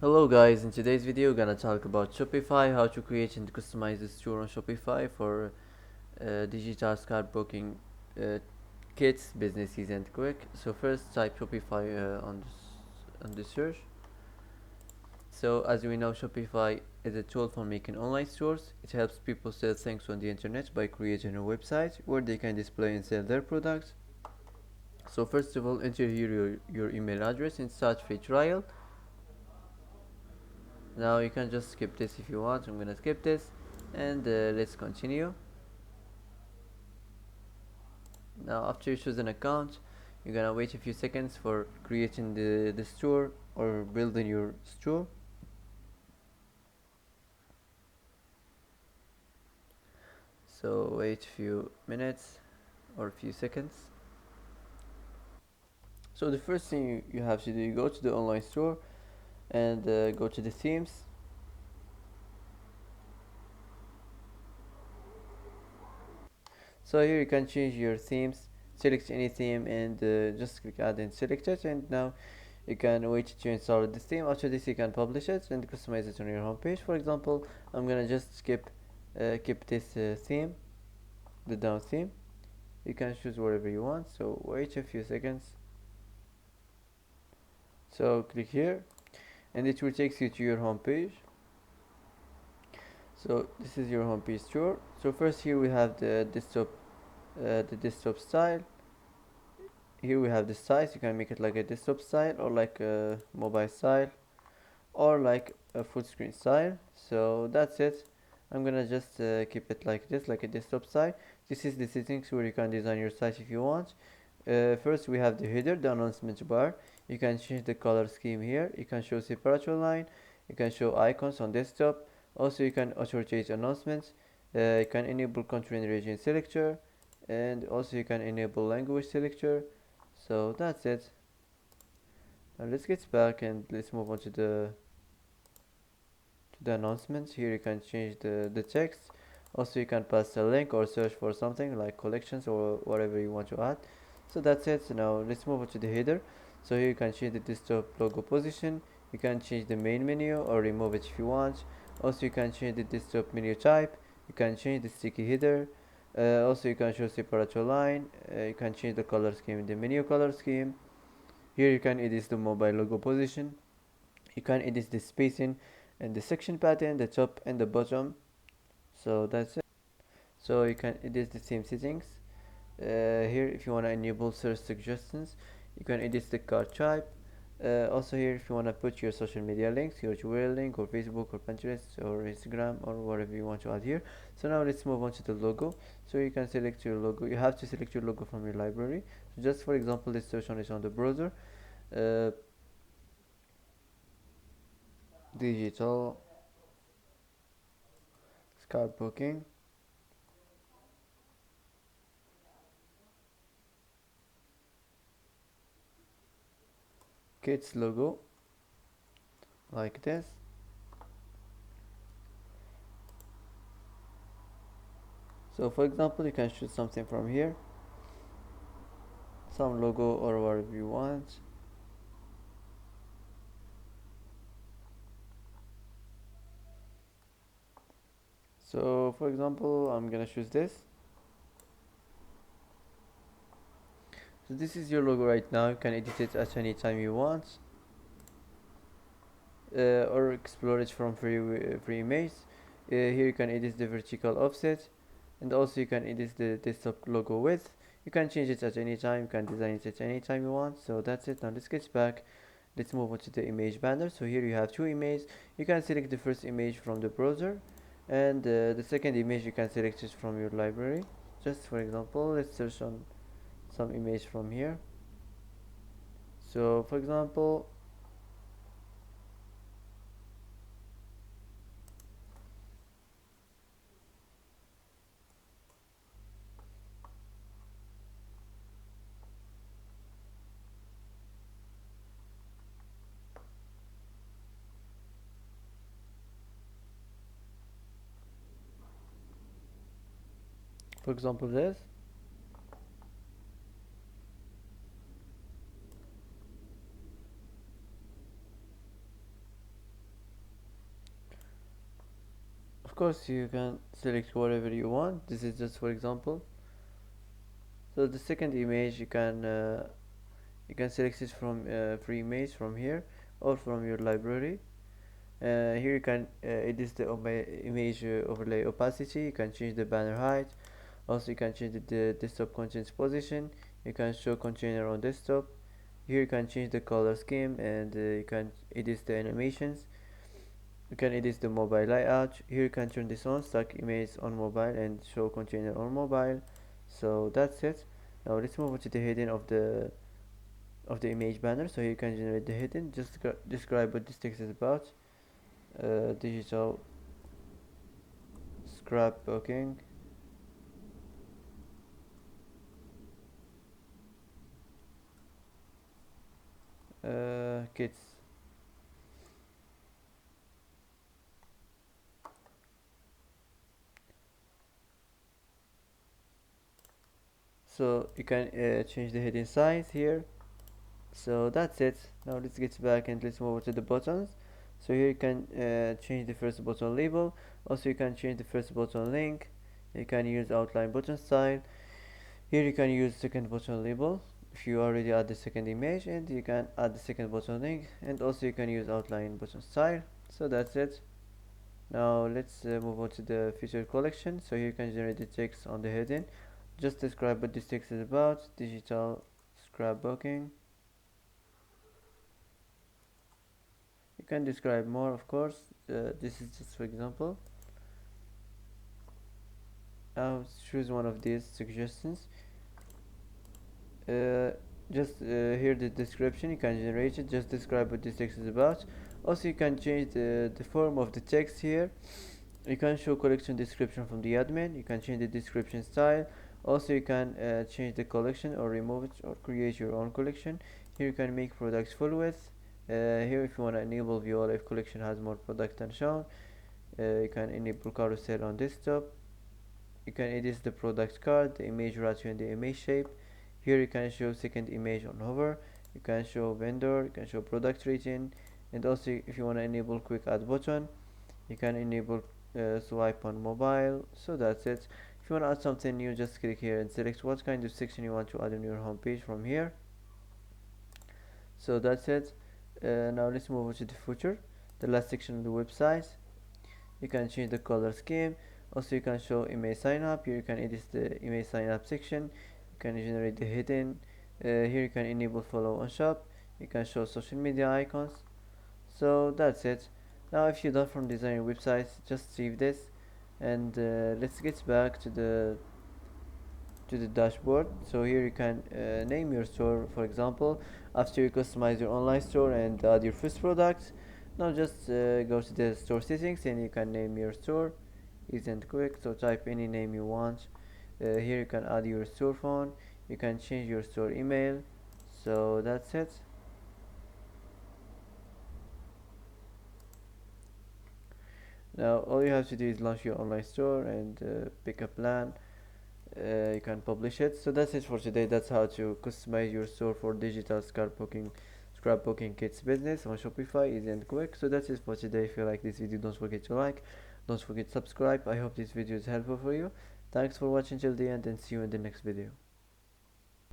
Hello guys, in today's video we're gonna talk about Shopify, how to create and customize a store on Shopify for digital scrapbooking kits, business easy and quick. So first type Shopify on the search. So as we know, Shopify is a tool for making online stores. It helps people sell things on the internet by creating a website where they can display and sell their products. So first of all, enter here your email address and start free trial. Now you can just skip this if you want. I'm gonna skip this and let's continue. Now after you choose an account, you're gonna wait a few seconds for creating the store or building your store. So wait a few minutes or a few seconds. So the first thing you have to do, you go to the online store and go to the themes. So here you can change your themes, select any theme and just click add and select it, and now you can wait to install the theme. After this you can publish it and customize it on your homepage. For example, I'm gonna just keep this theme, the down theme. You can choose whatever you want, so wait a few seconds. So click here and it will take you to your homepage. So this is your homepage store. So first here we have the desktop style. Here we have the size. You can make it like a desktop style or like a mobile style or like a full screen style. So that's it. I'm gonna just keep it like this, like a desktop style. This is the settings where you can design your site if you want. First we have the header, the announcement bar. You can change the color scheme here. You can show separate line. You can show icons on desktop. Also you can auto-rotate announcements. You can enable country and region selector, and also you can enable language selector. So that's it. Now let's get back and let's move on to the announcements. Here you can change the text. Also you can pass a link or search for something like collections or whatever you want to add. So that's it. So now let's move on to the header. So here you can change the desktop logo position. You can change the main menu or remove it if you want. Also you can change the desktop menu type. You can change the sticky header. Also you can show separator line. You can change the color scheme, the menu color scheme. Here you can edit the mobile logo position. You can edit the spacing and the section pattern, the top and the bottom. So that's it. So you can edit the same settings. Here if you want to enable search suggestions, you can edit the card type. Also here if you want to put your social media links, your URL link or Facebook or Pinterest or Instagram or whatever you want to add here. So now let's move on to the logo. So you can select your logo. You have to select your logo from your library. So just for example, let's search on it on the browser. uh, Digital scrapbooking kits logo, like this. So for example, you can choose something from here, some logo or whatever you want. So for example, I'm gonna choose this. So this is your logo right now. You can edit it at any time you want, or explore it from free image. Here you can edit the vertical offset, and also you can edit the desktop logo width. You can change it at any time. You can design it at any time you want. So that's it. Now let's get back. Let's move on to the image banner. So here you have two images. You can select the first image from the browser, and the second image you can select it from your library. Just for example, let's search on some image from here. So for example, this. course you can select whatever you want. This is just for example. So the second image you can select it from free image from here or from your library. Here you can edit the image overlay opacity. You can change the banner height. Also you can change the desktop contents position. You can show container on desktop. Here you can change the color scheme, and you can edit the animations. You can edit the mobile layout. Here you can turn this on, stock image on mobile and show container on mobile. So that's it. Now let's move on to the heading of the image banner. So here you can generate the heading. Just describe what this text is about. Digital scrapbooking. Kits. So you can change the heading size here. So that's it. Now let's get back and let's move over to the buttons. So here you can change the first button label. Also you can change the first button link. You can use outline button style. Here you can use second button label if you already add the second image, and you can add the second button link, and also you can use outline button style. So that's it. Now let's move on to the feature collection. So here you can generate the text on the heading. Just describe what this text is about. Digital scrapbooking. You can describe more, of course. This is just for example. I'll choose one of these suggestions. uh, just here the description, you can generate it. Just describe what this text is about. Also you can change the form of the text here. You can show collection description from the admin. You can change the description style. Also you can change the collection or remove it or create your own collection. Here you can make products full width. Here if you want to enable view all if collection has more product than shown. You can enable carousel on desktop. You can edit the product card, the image ratio and the image shape. Here you can show second image on hover. You can show vendor, you can show product region, and also if you want to enable quick add button, you can enable swipe on mobile. So that's it. If you want to add something new, just click here and select what kind of section you want to add on your home page from here. So that's it. Now let's move on to the footer, the last section of the website. You can change the color scheme. Also you can show email sign up. Here you can edit the email sign up section. You can generate the heading. Here you can enable follow on shop. You can show social media icons. So that's it. Now if you're done from designing websites, just save this, and let's get back to the dashboard. So here you can name your store, for example, after you customize your online store and add your first product. Now just go to the store settings and you can name your store. Easy and quick. So type any name you want. Here you can add your store phone. You can change your store email. So that's it. Now all you have to do is launch your online store and pick a plan. You can publish it. So that's it for today. That's how to customize your store for digital scrapbooking kits business on Shopify, easy and quick. So that's it for today. If you like this video, don't forget to like, don't forget to subscribe. I hope this video is helpful for you. Thanks for watching till the end, and see you in the next video.